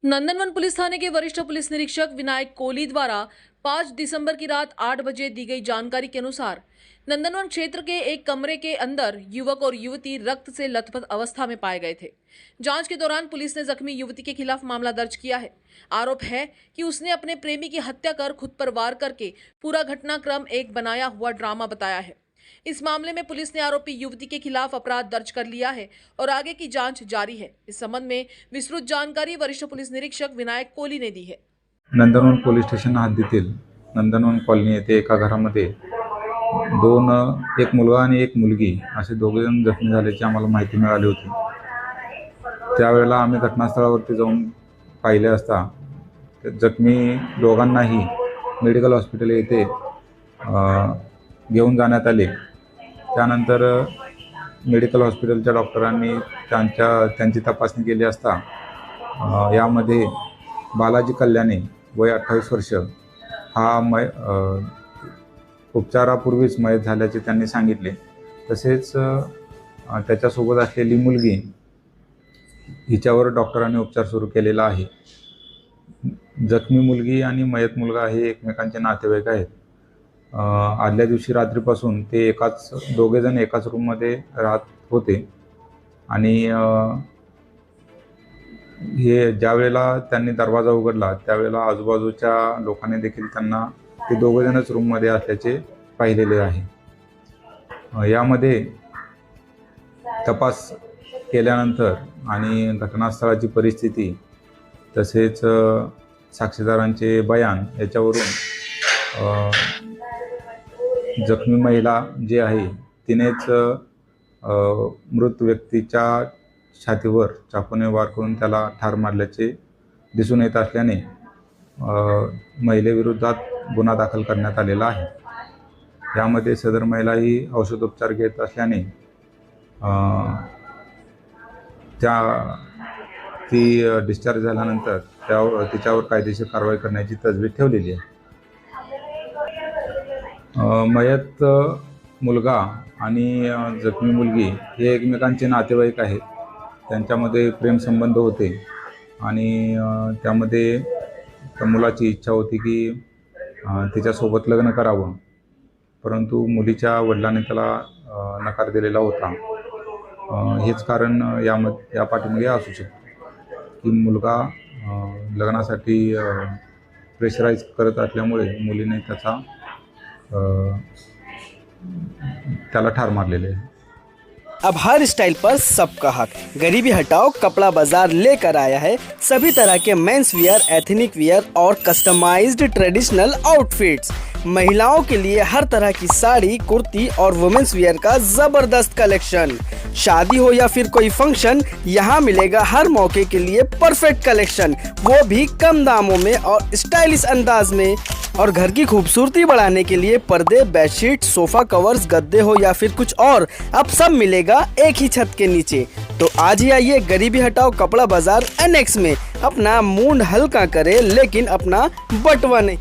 नंदनवन police थाने के वरिष्ठ police निरीक्षक विनायक कोहली द्वारा 5 दिसंबर की रात 8 बजे दी गई जानकारी के अनुसार नंदनवन क्षेत्र के एक कमरे के अंदर युवक और युवती रक्त से लथपथ अवस्था में पाए गए थे। जांच के दौरान पुलिस ने जख्मी युवती के खिलाफ मामला दर्ज किया है। आरोप है कि उसने अपने प्रेमी की हत्या कर खुद पर वार करके पूरा घटनाक्रम एक बनाया हुआ ड्रामा बताया है। इस मामले में पुलिस ने आरोपी युवती के खिलाफ अपराध दर्ज कर लिया है और आगे की जांच जारी है। इस संबंध में विस्तृत जानकारी वरिष्ठ पुलिस निरीक्षक विनायक कोहली ने दी है। नंदनवन पोलीस स्टेशन हद्दीतील नंदनवन कॉलनी येथे एका घरामध्ये एक मुलगा आणि एक मुलगी असे दोघे जण जखमी झाल्याची आम्हाला माहिती मिळाली होती। त्यावेळेला आम्ही घटनास्थळावरती जाऊन पाहिले असता जखमी दोघांनाही मेडिकल हॉस्पिटल येथे घेऊन जाण्यात आले। त्यानंतर मेडिकल हॉस्पिटलच्या डॉक्टरांनी त्यांची तपासणी केली असता यामध्ये बालाजी कल्याणे वय 28 वर्ष हा उपचारापूर्वीच मयत झाल्याचे त्यांनी सांगितले। तसेच त्याच्यासोबत असलेली मुलगी हिच्यावर डॉक्टरांनी उपचार सुरू केलेला आहे। जखमी मुलगी आणि मयत मुलगा हे एकमेकांचे नातेवाईक आहेत। आदल्या दिवशी रात्रीपासून ते दोघे जण एकाच रूममध्ये राहत होते आणि हे ज्यावेळेला त्यांनी दरवाजा उघडला त्यावेळेला आजूबाजूच्या लोकांनी देखील त्यांना ते दोघे जणच रूममध्ये असल्याचे पाहिलेले आहे। यामध्ये तपास केल्यानंतर आणि घटनास्थळाची परिस्थिती तसेच साक्षीदारांचे बयान याच्यावरून जखमी महिला जी आहे तिनेच मृत व्यक्तीच्या छातीवर चाकूने वार करून त्याला ठार मारल्याचे दिसून येत असल्याने महिलेविरोधात गुन्हा दाखल करण्यात आलेला आहे। यामध्ये सदर महिला ही औषधोपचार घेत असल्याने ती डिस्चार्ज झाल्यानंतर तिच्यावर कायदेशीर कारवाई करण्याची तजवीज ठेवलेली आहे। मयत मुलगा आणि जखमी मुलगी हे एकमेकांचे नातेवाईक आहेत। त्यांच्यामध्ये प्रेमसंबंध होते आणि त्यामध्ये त्या मुलाची इच्छा होती की तिच्यासोबत लग्न करावं, परंतु मुलीच्या वडिलांनी त्याला नकार दिलेला होता। हेच कारण या पाठीमागे असू शकते की मुलगा लग्नासाठी प्रेशराईज करत असल्यामुळे मुलीने त्याला ठार मारलेले आहे। अब हर स्टाइल पर सबका हक। गरीबी हटाओ कपड़ा बाजार लेकर आया है सभी तरह के मेंस वियर, एथनिक वियर और कस्टमाइज्ड ट्रेडिशनल आउटफिट्स। महिलाओं के लिए हर तरह की साड़ी, कुर्ती और वुमेन्स वियर का जबरदस्त कलेक्शन। शादी हो या फिर कोई फंक्शन, यहाँ मिलेगा हर मौके के लिए परफेक्ट कलेक्शन, वो भी कम दामों में और स्टाइलिश अंदाज में। और घर की खूबसूरती बढ़ाने के लिए पर्दे, बेडशीट, सोफा कवर्स, गद्दे हो या फिर कुछ और, अब सब मिलेगा एक ही छत के नीचे। तो आज ही आइए गरीबी हटाओ कपड़ा बाजार एनेक्स में, अपना मूड हल्का करे लेकिन अपना बटवा नहीं।